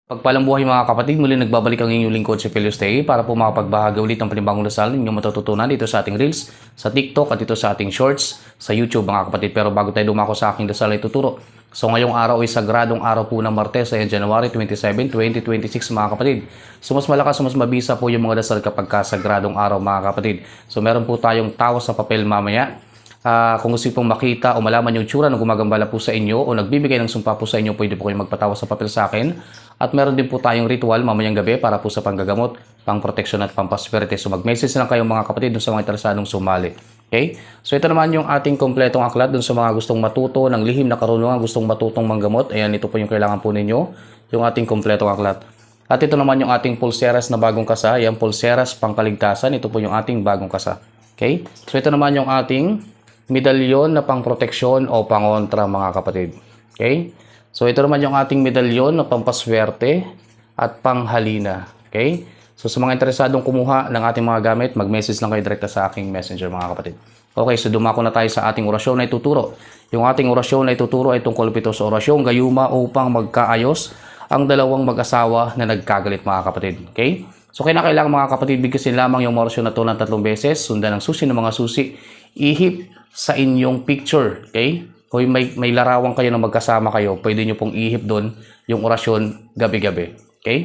Pagpalang buhay mga kapatid, muli nagbabalik ang inyong lingkod si Philius Tay para po makapagbahagi ulit ng panibagong dasal ninyong matututunan dito sa ating Reels, sa TikTok at dito sa ating Shorts, sa YouTube mga kapatid. Pero bago tayo dumako sa aking dasal ay tuturo. So ngayong araw ay sagradong araw po ng Martes ay January 27, 2026 mga kapatid. So mas malakas, mas mabisa po yung mga dasal kapag sagradong araw mga kapatid. So meron po tayong tawas sa papel mamaya. Kung gusto pong makita o malaman yung tsura ng gumagambala po sa inyo o nagbibigay ng sumpa po sa inyo, pwede po kayong magpatawa sa papel sa akin. At meron din po tayong ritual mamayang gabi para po sa panggagamot, pangproteksyon at pampaswerte. So mag-message lang kayong mga kapatid dun sa mga interesadong sumali. Okay? So ito naman yung ating kompletong aklat dun sa mga gustong matuto ng lihim na karunungan, gustong matutong manggamot. Ayan, ito po yung kailangan po ninyo, yung ating kompletong aklat. At ito naman yung ating pulseras na bagong kasa. Ayan, pulseras pangkaligtasan. Ito po yung ating bagong kasa. Okay? So ito naman yung ating medalyon na pangproteksyon o pangontra mga kapatid. Okay? So ito naman yung ating medalyon na pampaswerte at panghalina. Okay? So sa mga interesadong kumuha ng ating mga gamit, mag-message lang kayo direkta sa aking messenger mga kapatid. Okay, so dumako na tayo sa ating orasyon na ituturo. Yung ating orasyon na ituturo ay tungkol ito sa orasyong gayuma upang magkaayos ang dalawang mag-asawa na nagkagalit mga kapatid. Okay? So kailangan mga kapatid, bigkasin lamang yung orasyon na ito ng 3 beses, sundan ng susi ng mga susi, ihip sa inyong picture, okay? Kung may larawan kayo na magkasama kayo, pwede nyo pong ihip doon yung orasyon gabi-gabi, okay?